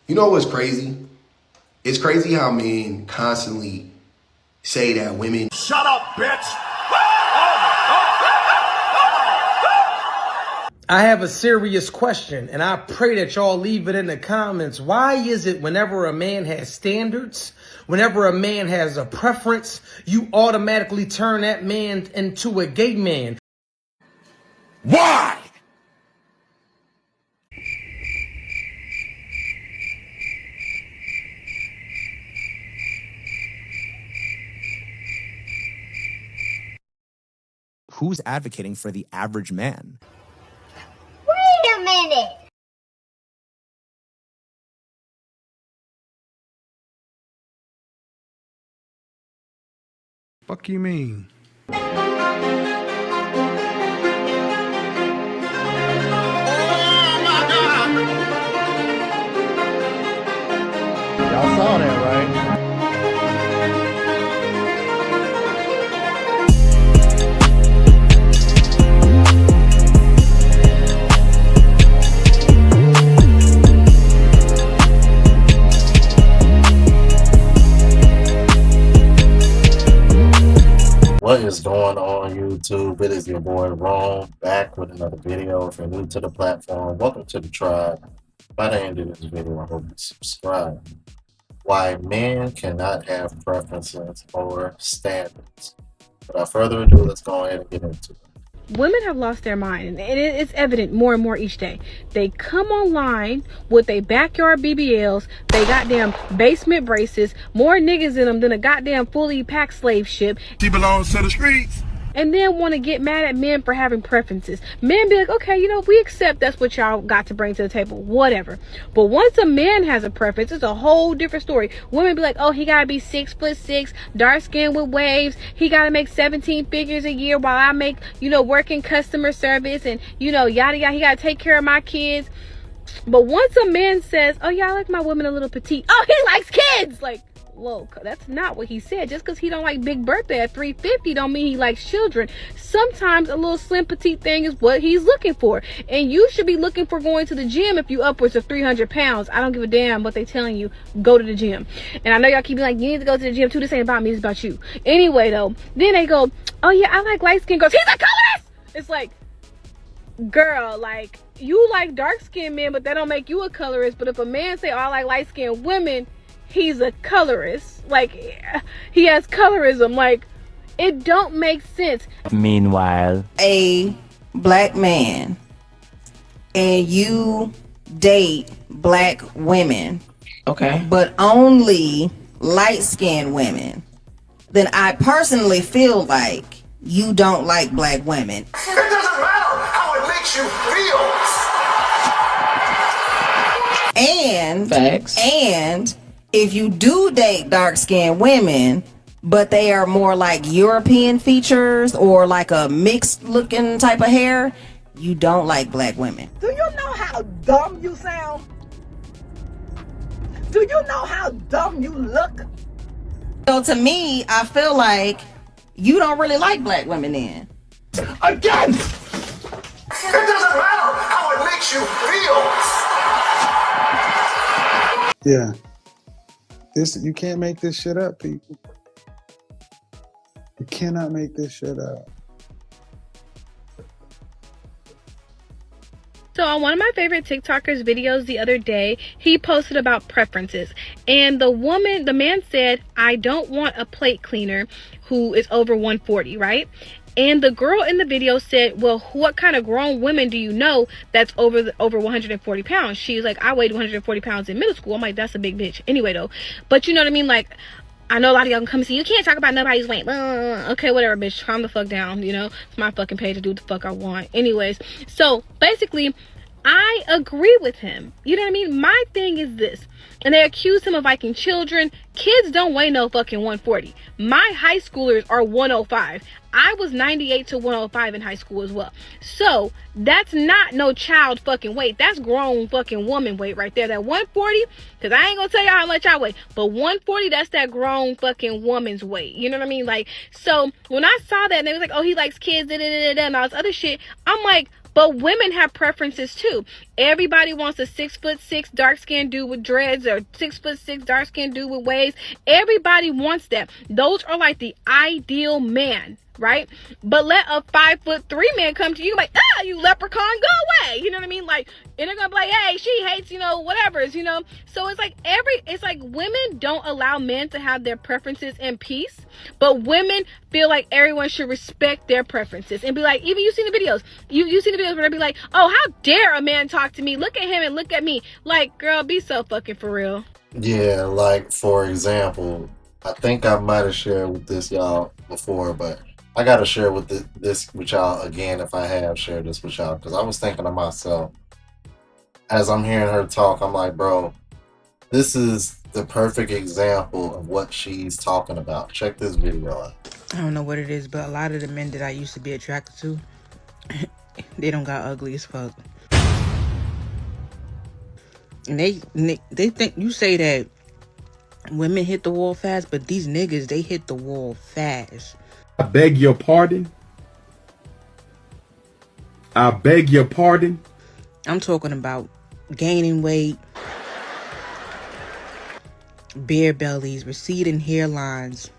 You know what's crazy? It's crazy how men constantly say that women... Shut up, bitch! I have a serious question, and I pray that y'all leave it in the comments. Why is it whenever a man has standards, whenever a man has a preference, you automatically turn that man into a gay man? Why? Who's advocating for the average man? Wait a minute. Fuck you mean? Y'all saw that, right? What is going on, YouTube? It is your boy Rome back with another video. If you're new to the platform, welcome to the tribe. By the end of this video, I hope you subscribe. Why men cannot have preferences or standards. Without further ado, let's go ahead and get into it. Women have lost their mind, and it's evident more and more each day. They come online with their backyard BBLs, they goddamn basement braces, more niggas in them than a goddamn fully packed slave ship. She belongs to the streets. And then want to get mad at men for having preferences. Men be like, okay, you know, we accept that's what y'all got to bring to the table, whatever. But once a man has a preference, it's a whole different story. Women be like, oh, he gotta be 6'6", dark skin with waves. He gotta make 17 figures a year while I make, you know, working customer service and, you know, yada yada. He gotta take care of my kids. But once a man says, oh yeah, I like my woman a little petite. Oh, he likes kids. Like, whoa, that's not what he said. Just because he don't like big birthday at 350 don't mean he likes children. Sometimes a little slim petite thing is what he's looking for. And you should be looking for going to the gym if you upwards of 300 pounds. I don't give a damn what they telling you. Go to the gym. And I know y'all keep being like, you need to go to the gym too. This ain't about me, it's about you. Anyway though, then they go, oh yeah, I like light skin girls. He's a colorist! It's like, girl, like, you like dark skinned men, but that don't make you a colorist. But if a man say, oh, I like light skinned women, he's a colorist. Like, he has colorism. Like, it don't make sense. Meanwhile, a black man and you date black women, okay, but only light-skinned women, then I personally feel like you don't like black women. It doesn't matter how it makes you feel. And Facts. And if you do date dark-skinned women, but they are more like European features or like a mixed looking type of hair, you don't like black women. Do you know how dumb you sound? Do you know how dumb you look? So to me, I feel like you don't really like black women then. Again! It doesn't matter how it makes you feel. Yeah. You can't make this shit up, people. You cannot make this shit up. So on one of my favorite TikTokers videos the other day, he posted about preferences. And the man said, I don't want a plate cleaner who is over 140, right? And the girl in the video said, well, what kind of grown women do you know that's over 140 pounds? She's like, I weighed 140 pounds in middle school. I'm like, that's a big bitch. Anyway, though. But you know what I mean? Like, I know a lot of y'all can come and see, you can't talk about nobody's weight. Okay, whatever, bitch. Calm the fuck down, you know? It's my fucking page to do what the fuck I want. Anyways, so basically, I agree with him. You know what I mean? My thing is this. And they accuse him of liking children. Kids don't weigh no fucking 140. My high schoolers are 105. I was 98 to 105 in high school as well. So that's not no child fucking weight. That's grown fucking woman weight right there. That 140, because I ain't gonna tell y'all how much I weigh, but 140, that's that grown fucking woman's weight. You know what I mean? Like, so when I saw that and they was like, oh, he likes kids, and all this other shit, I'm like, But women have preferences too. Everybody wants a 6'6" dark-skinned dude with dreads, or 6'6" dark-skinned dude with waves. Everybody wants that. Those are like the ideal man, right? But let a 5'3" man come to you like, you leprechaun, go away. You know what I mean? Like, and they're gonna be like, hey, she hates, whatever, So it's like women don't allow men to have their preferences in peace, but women feel like everyone should respect their preferences and be like, even you've seen the videos, you've seen the videos where they be like, oh, how dare a man talk to me? Look at him and look at me. Like, girl, be so fucking for real. Yeah, like for example, I think I might have shared with this y'all before, but I gotta share with this with y'all again if I have shared this with y'all, because I was thinking to myself as I'm hearing her talk, I'm like, bro, this is the perfect example of what she's talking about. Check this video out. I don't know what it is, but a lot of the men that I used to be attracted to, they don't got ugly as fuck. And they think you say that women hit the wall fast, but these niggas, they hit the wall fast. I beg your pardon. I beg your pardon. I'm talking about gaining weight, bare bellies, receding hairlines,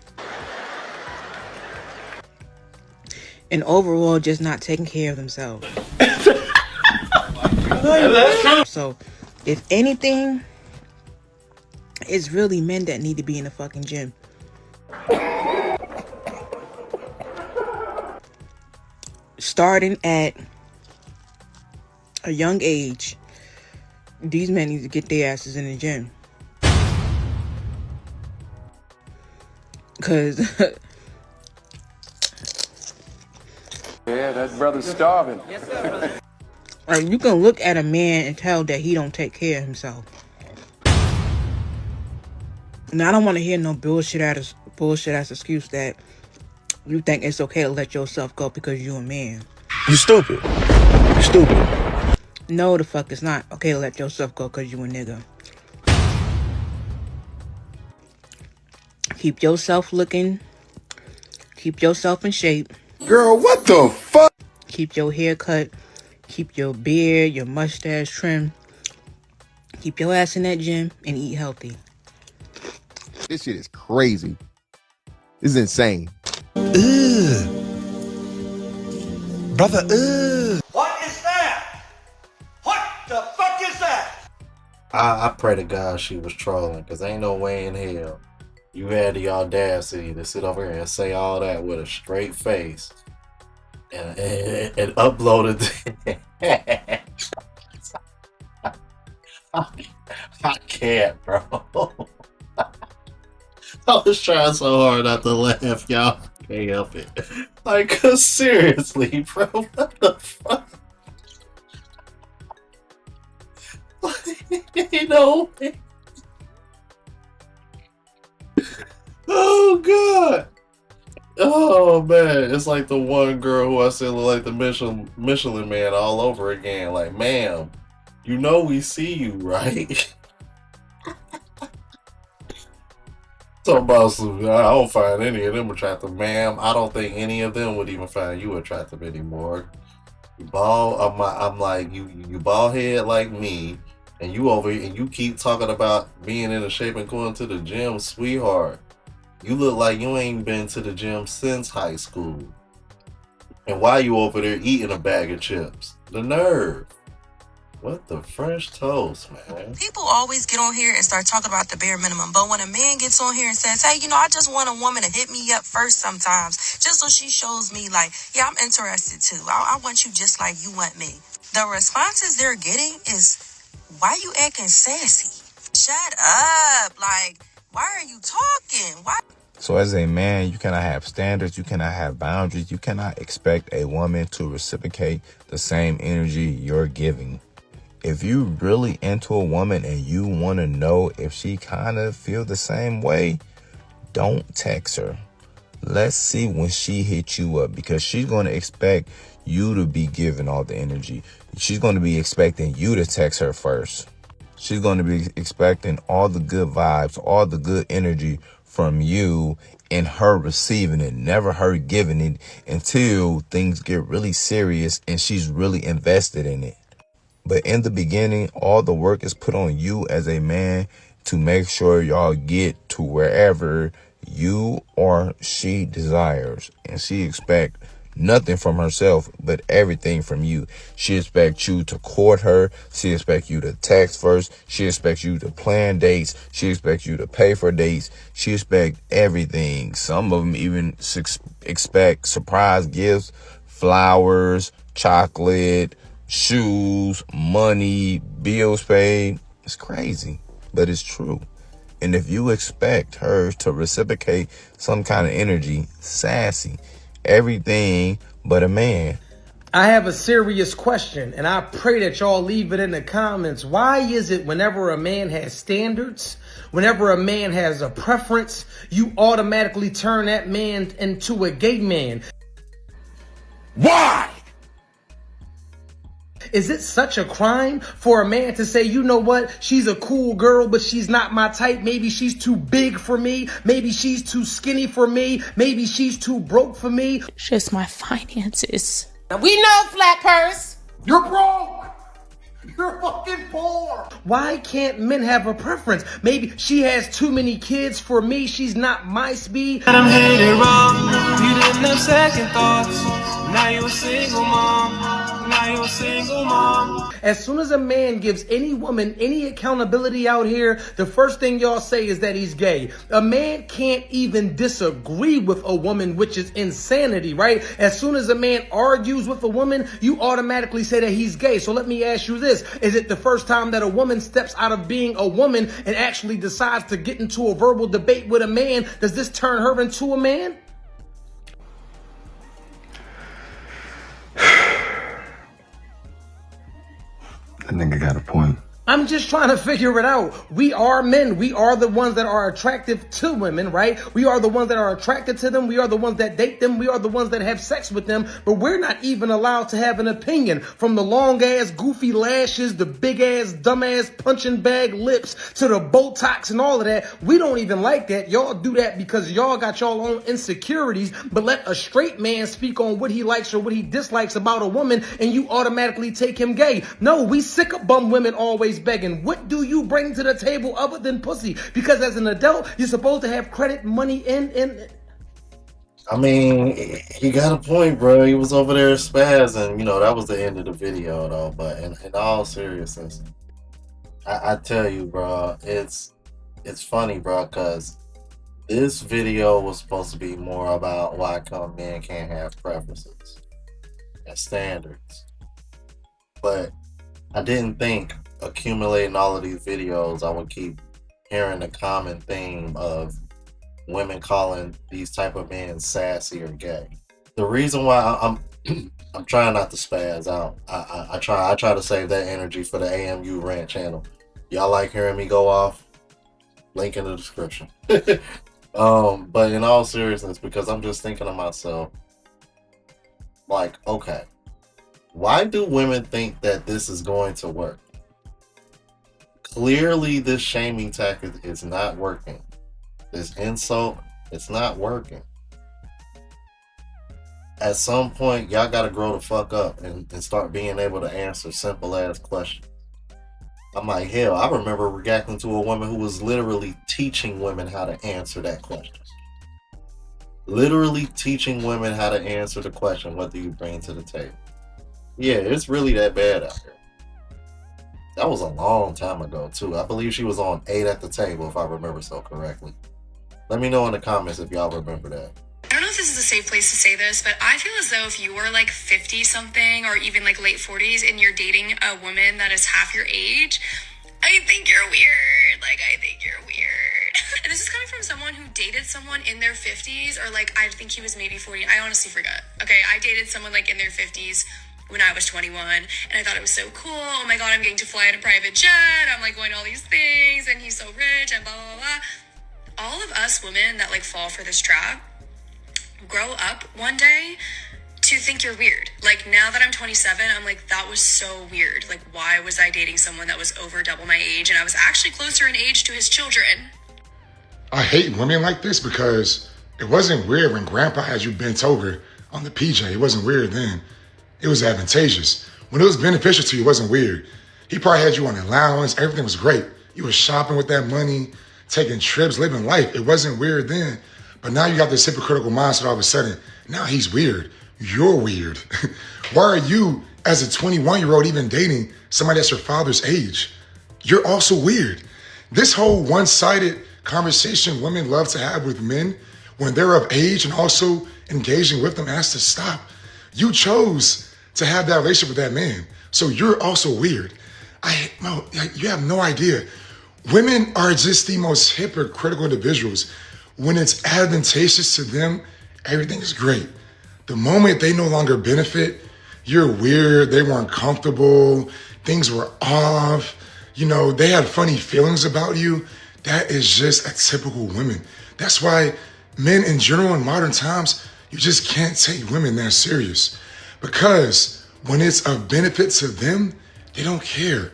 and overall just not taking care of themselves. So, if anything, it's really men that need to be in the fucking gym. Starting at a young age, these men need to get their asses in the gym. Cause yeah, that brother's starving. Like, you can look at a man and tell that he don't take care of himself. Now, I don't want to hear no bullshit ass excuse that you think it's okay to let yourself go because you a man. You stupid. You stupid. No, the fuck it's not okay to let yourself go because you a nigga. Keep yourself looking. Keep yourself in shape. Girl, what the fuck? Keep your hair cut. Keep your beard, your mustache trimmed. Keep your ass in that gym and eat healthy. This shit is crazy. This is insane. Ugh. Brother, ugh. What is that? What the fuck is that? I pray to God she was trolling, because ain't no way in hell you had the audacity to sit over here and say all that with a straight face and upload it. I can't, bro. I was trying so hard not to laugh, y'all. Can't help it. Like, cause seriously, bro, what the fuck? You know? Oh God. Oh man, it's like the one girl who I said look like the Michelin man all over again. Like, ma'am, you know we see you, right? Talking about some, I don't find any of them attractive, ma'am. I don't think any of them would even find you attractive anymore. You bald, I'm like you bald head like me, and you over here and you keep talking about being in a shape and going to the gym, sweetheart. You look like you ain't been to the gym since high school. And why you over there eating a bag of chips? The nerve. What the French toast, man? People always get on here and start talking about the bare minimum. But when a man gets on here and says, hey, I just want a woman to hit me up first sometimes, just so she shows me like, yeah, I'm interested too. I want you just like you want me. The responses they're getting is, why you acting sassy? Shut up. Like, why are you talking? Why? So as a man, you cannot have standards, you cannot have boundaries, you cannot expect a woman to reciprocate the same energy you're giving. If you really into a woman and you want to know if she kind of feel the same way, don't text her. Let's see when she hits you up, because she's going to expect you to be giving all the energy. She's going to be expecting you to text her first. She's going to be expecting all the good vibes, all the good energy from you and her receiving it, never her giving it until things get really serious and she's really invested in it. But in the beginning, all the work is put on you as a man to make sure y'all get to wherever you or she desires. And she expect nothing from herself, but everything from you. She expects you to court her. She expects you to text first. She expects you to plan dates. She expects you to pay for dates. She expects everything. Some of them even expect surprise gifts, flowers, chocolate, shoes, money, bills paid. It's crazy, but it's true. And if you expect her to reciprocate some kind of energy, sassy, everything but a man. I have a serious question, and I pray that y'all leave it in the comments. Why is it whenever a man has standards, whenever a man has a preference, you automatically turn that man into a gay man? Why? Is it such a crime for a man to say, you know what, she's a cool girl, but she's not my type. Maybe she's too big for me. Maybe she's too skinny for me. Maybe she's too broke for me. Just my finances. We know, Flat Purse. You're broke. You're fucking poor. Why can't men have a preference? Maybe she has too many kids for me. She's not my speed. I'm headed wrong. You didn't have second thoughts. Now you're a single mom. Now you're a single mom. As soon as a man gives any woman any accountability out here, the first thing y'all say is that he's gay. A man can't even disagree with a woman, which is insanity, right? As soon as a man argues with a woman, you automatically say that he's gay. So let me ask you this. Is it the first time that a woman steps out of being a woman and actually decides to get into a verbal debate with a man? Does this turn her into a man? That nigga got a point. I'm just trying to figure it out. We are men. We are the ones that are attractive to women, right? We are the ones that are attracted to them. We are the ones that date them. We are the ones that have sex with them. But we're not even allowed to have an opinion. From the long ass goofy lashes, the big ass dumb ass punching bag lips, to the Botox and all of that. We don't even like that. Y'all do that because y'all got y'all own insecurities. But let a straight man speak on what he likes or what he dislikes about a woman, and you automatically take him gay. No, we sick of bum women always begging. What do you bring to the table other than pussy? Because as an adult, you're supposed to have credit, money, and I mean, he got a point, bro. He was over there spazzing. You know, that was the end of the video, though. But in all seriousness, I tell you, bro, it's funny, bro, because this video was supposed to be more about why come men can't have preferences and standards. But I didn't think accumulating all of these videos, I would keep hearing the common theme of women calling these type of men sassy or gay. The reason why I'm trying not to spaz out. I try to save that energy for the AMU rant channel. Y'all like hearing me go off? Link in the description. But in all seriousness, because I'm just thinking to myself, like, okay, why do women think that this is going to work? Clearly, this shaming tactic is not working. This insult, it's not working. At some point, y'all gotta grow the fuck up and start being able to answer simple ass questions. I'm like, hell, I remember reacting to a woman who was literally teaching women how to answer that question. Literally teaching women how to answer the question, what do you bring to the table? Yeah, it's really that bad out here. That was a long time ago, too. I believe she was on 8 at the table, if I remember so correctly. Let me know in the comments if y'all remember that. I don't know if this is a safe place to say this, but I feel as though if you were like 50 something or even like late 40s and you're dating a woman that is half your age, I think you're weird. Like, I think you're weird. And this is coming from someone who dated someone in their 50s, or like, I think he was maybe 40. I honestly forgot. Okay, I dated someone like in their 50s when I was 21, and I thought it was so cool. Oh my God, I'm getting to fly in a private jet. I'm like going to all these things, and he's so rich, and blah, blah, blah. All of us women that like fall for this trap grow up one day to think you're weird. Like, now that I'm 27, I'm like, that was so weird. Like, why was I dating someone that was over double my age? And I was actually closer in age to his children. I hate women like this because it wasn't weird when grandpa had you bent over on the PJ. It wasn't weird then. It was advantageous. When it was beneficial to you, it wasn't weird. He probably had you on allowance. Everything was great. You were shopping with that money, taking trips, living life. It wasn't weird then. But now you got this hypocritical mindset all of a sudden. Now he's weird. You're weird. Why are you, as a 21-year-old, even dating somebody that's your father's age? You're also weird. This whole one-sided conversation women love to have with men when they're of age and also engaging with them has to stop. You chose to have that relationship with that man. So you're also weird. You have no idea. Women are just the most hypocritical individuals. When it's advantageous to them, everything is great. The moment they no longer benefit, you're weird, they weren't comfortable, things were off, they had funny feelings about you. That is just a typical woman. That's why men in general in modern times, you just can't take women that serious. Because when it's of benefit to them, they don't care.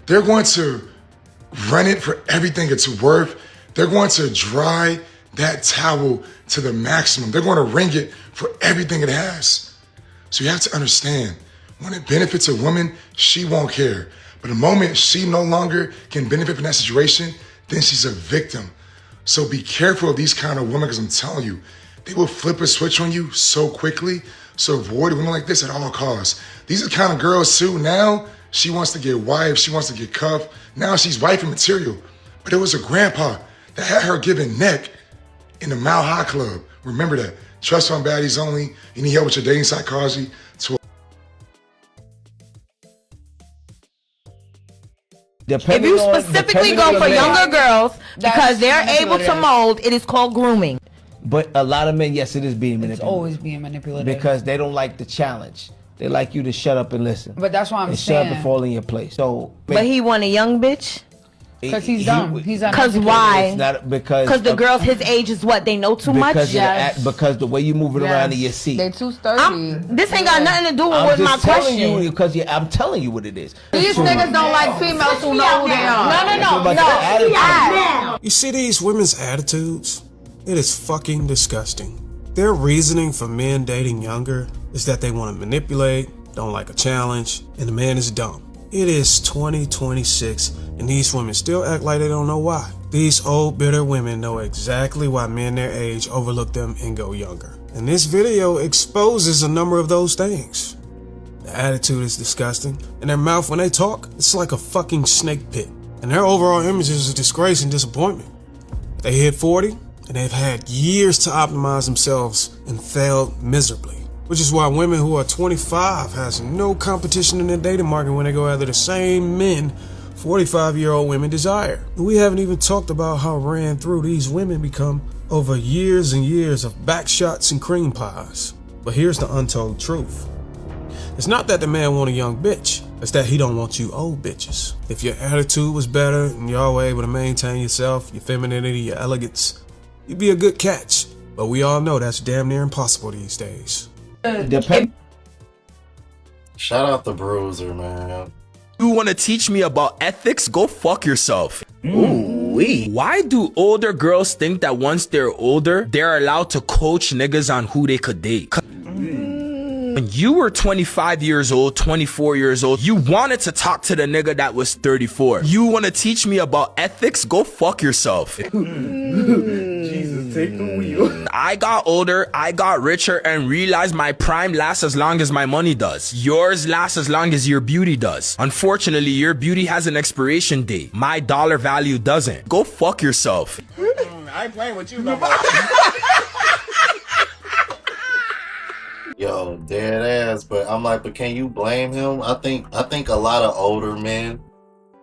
They're going to run it for everything it's worth. They're going to dry that towel to the maximum. They're going to wring it for everything it has. So you have to understand, when it benefits a woman, she won't care. But the moment she no longer can benefit from that situation, then she's a victim. So be careful of these kind of women, because I'm telling you, they will flip a switch on you so quickly. So avoid women like this at all costs. These are the kind of girls too. Now she wants to get wife, she wants to get cuffed. Now she's wifey material. But it was a grandpa that had her giving neck in the Mile High Club. Remember that. Trust fund baddies only. You need help with your dating psychology. If you specifically go for younger girls because they're able to mold, it is called grooming. But a lot of men, yes, it is being manipulated. It's always being manipulated. Because they don't like the challenge. They like you to shut up and listen. But that's why I'm and saying. Shut up and fall in your place. So, but he want a young bitch? Because he's dumb. He's because why? It's not because the girls his age is what they know too much. Yes. Because the way you move it around in your seat. They too sturdy. This ain't got nothing to do with my question. You because I'm telling you what it is. These niggas don't like females who know who they are. No. You see these women's attitudes? It is fucking disgusting. Their reasoning for men dating younger is that they want to manipulate, don't like a challenge, and the man is dumb. It is 2026 and these women still act like they don't know why. These old bitter women know exactly why men their age overlook them and go younger. And this video exposes a number of those things. The attitude is disgusting, and their mouth when they talk, it's like a fucking snake pit. And their overall image is a disgrace and disappointment. They hit 40 and they've had years to optimize themselves and failed miserably. Which is why women who are 25 has no competition in the dating market when they go after the same men 45-year-old women desire. We haven't even talked about how ran through these women become over years and years of back shots and cream pies. But here's the untold truth. It's not that the man want a young bitch, it's that he don't want you old bitches. If your attitude was better and y'all were able to maintain yourself, your femininity, your elegance, you'd be a good catch. But we all know that's damn near impossible these days. Shout out the bruiser, man. You want to teach me about ethics? Go fuck yourself. Ooh-wee. Why do older girls think that once they're older, they're allowed to coach niggas on who they could date? When you were 25 years old, 24 years old, you wanted to talk to the nigga that was 34. You want to teach me about ethics? Go fuck yourself. Jesus, take the wheel. I got older, I got richer, and realized my prime lasts as long as my money does. Yours lasts as long as your beauty does. Unfortunately, your beauty has an expiration date. My dollar value doesn't. Go fuck yourself. I ain't playing with you no more. Yo, dead ass, but I'm like, but can you blame him? I think a lot of older men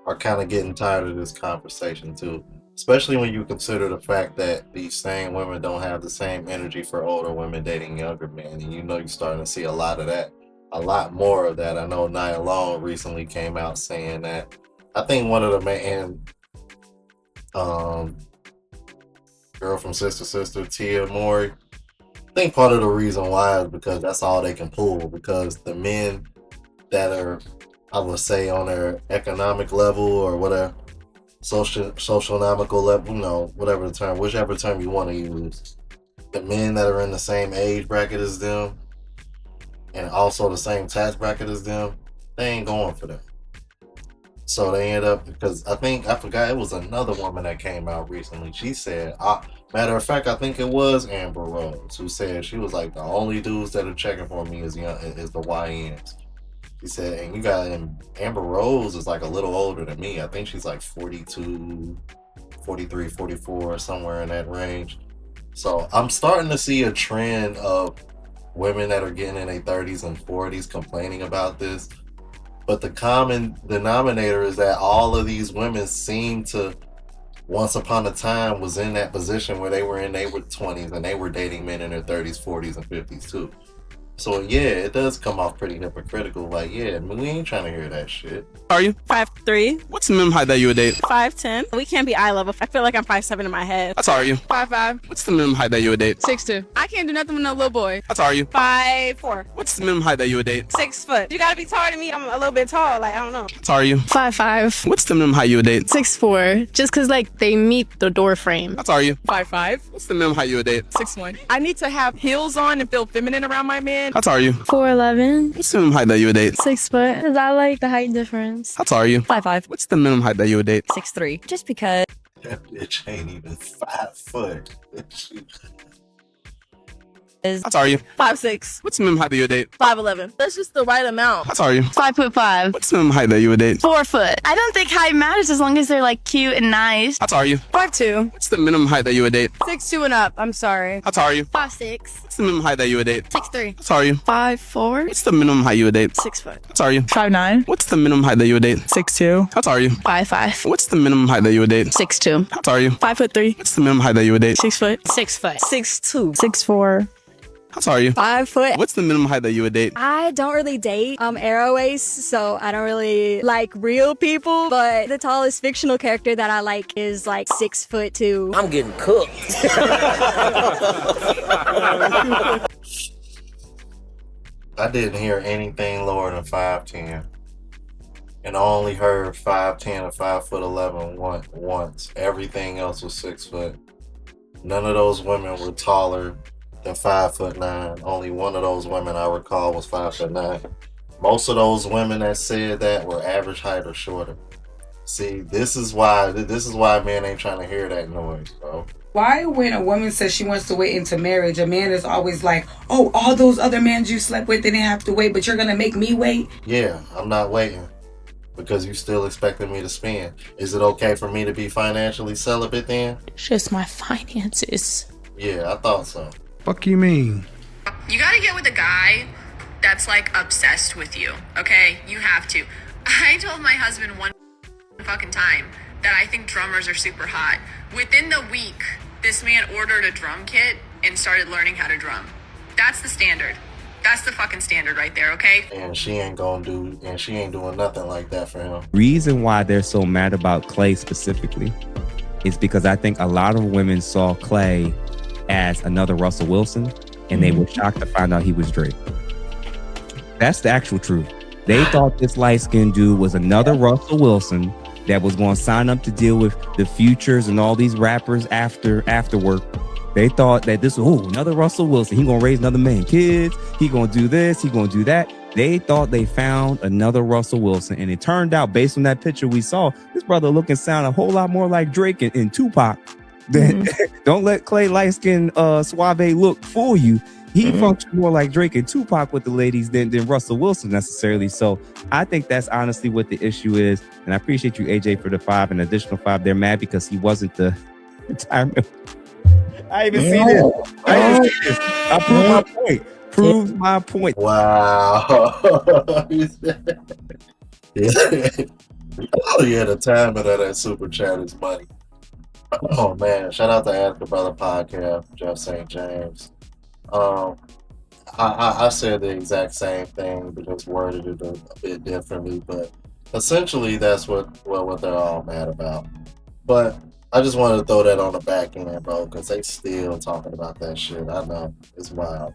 are kind of getting tired of this conversation too. Especially when you consider the fact that these same women don't have the same energy for older women dating younger men. And you know you're starting to see a lot of that, a lot more of that. I know Nia Long recently came out saying that. I think one of the girl from Sister, Tia Mori, I think part of the reason why is because that's all they can pull, because the men that are, I would say, on their economic level or whatever, socioeconomical level, whatever the term, whichever term you want to use. The men that are in the same age bracket as them and also the same tax bracket as them, they ain't going for them. So they end up, because I forgot, it was another woman that came out recently. She said, matter of fact, I think it was Amber Rose who said, she was like, the only dudes that are checking for me is the YNs. She said, and you got, and Amber Rose is like a little older than me. I think she's like 42, 43, 44, somewhere in that range. So I'm starting to see a trend of women that are getting in their 30s and 40s complaining about this. But the common denominator is that all of these women seem to, once upon a time, was in that position where they were in their 20s and they were dating men in their 30s, 40s, and 50s too. So yeah, it does come off pretty hypocritical. Like, yeah, we ain't trying to hear that shit. Are you? 5'3". What's the minimum height that you would date? 5'10". We can't be eye level. I feel like I'm 5'7" in my head. How tall are you? 5'5". What's the minimum height that you would date? 6'2". I can't do nothing with no little boy. How tall are you? 5'4". What's the minimum height that you would date? 6 foot. You gotta be taller than me. I'm a little bit tall. Like, I don't know. How tall are you? 5'5". What's the minimum height you would date? 6'4". Just cause like they meet the door frame. How tall are you? 5'5". What's the minimum height you would date? 6'1". I need to have heels on and feel feminine around my man. How tall are you? 4'11". What's the minimum height that you would date? 6 foot. Cause I like the height difference. How tall are you? 5'5". What's the minimum height that you would date? 6'3". Just because. That bitch ain't even 5 foot. How tall are you? 5'6". What's the minimum height that you would date? 5'11". That's just the right amount. How tall are you? 5'5". What's the minimum height that you would date? 4 foot. I don't think height matters as long as they're like cute and nice. How tall are you? 5'2". What's the minimum height that you would date? 6'2" and up. I'm sorry. How tall are you? 5'6". What's the minimum height that you would date? 6'3". How tall are you? 5'4". What's the minimum height you would date? 6 foot. How tall are you? 5'9". What's the minimum height that you would date? 6'2". How tall are you? 5'5". What's the minimum height that you would date? 6'2". How tall are you? 5'3". What's the minimum height that you would date? 6 foot. 6 foot. 6'2". 6'4". How tall are you? 5 foot. What's the minimum height that you would date? I don't really date airways, so I don't really like real people, but the tallest fictional character that I like is like 6'2". I'm getting cooked. I didn't hear anything lower than 5'10", and I only heard 5'10" or 5'11" once. Everything else was 6 foot. None of those women were taller than 5'9". Only one of those women I recall was 5'9". Most of those women that said that were average height or shorter. See, this is why men ain't trying to hear that noise, bro. Why, when a woman says she wants to wait into marriage, a man is always like, oh, all those other men you slept with, they didn't have to wait, but you're gonna make me wait? Yeah, I'm not waiting because you still expecting me to spend. Is it okay for me to be financially celibate then? It's just my finances. Yeah, I thought so. Fuck you mean? You gotta get with a guy that's like obsessed with you, okay? You have to. I told my husband one fucking time that I think drummers are super hot. Within the week, this man ordered a drum kit and started learning how to drum. That's the standard. That's the fucking standard right there, okay? And she ain't doing nothing like that for him. Reason why they're so mad about Clay specifically is because I think a lot of women saw Clay as another Russell Wilson, and they were shocked to find out he was Drake. That's the actual truth. They thought this light-skinned dude was another Russell Wilson that was going to sign up to deal with the Futures and all these rappers after work. They thought that this was another Russell Wilson. He gonna raise another man kids. He gonna do this. He gonna do that. They thought they found another Russell Wilson, and it turned out, based on that picture we saw, this brother look and sound a whole lot more like Drake and Tupac. Don't let Clay light-skinned suave look fool you. He functions more like Drake and Tupac with the ladies than Russell Wilson necessarily. So I think that's honestly what the issue is. And I appreciate you, AJ, for the 5, an additional 5. They're mad because he wasn't the retirement. I even see this. I proved my point. Proved my point. Wow. Yeah, the timing of that super chat is money. Oh man, shout out to Ask a Brother Podcast, Jeff St. James. I said the exact same thing, but just worded it a bit differently. But essentially, that's what they're all mad about. But I just wanted to throw that on the back end, bro, because they still talking about that shit. I know, it's wild.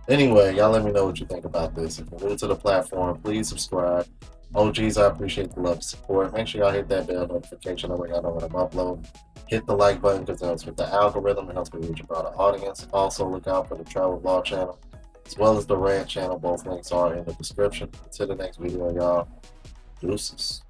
Anyway, y'all let me know what you think about this. If you're new to the platform, please subscribe. OGs, I appreciate the love and support. Make sure y'all hit that bell notification that way y'all know when I'm uploading. Hit the like button because it helps with the algorithm and helps me reach a broader audience. Also, look out for the Travel Vlog channel as well as the Rant channel. Both links are in the description. Until the next video, y'all. Deuces.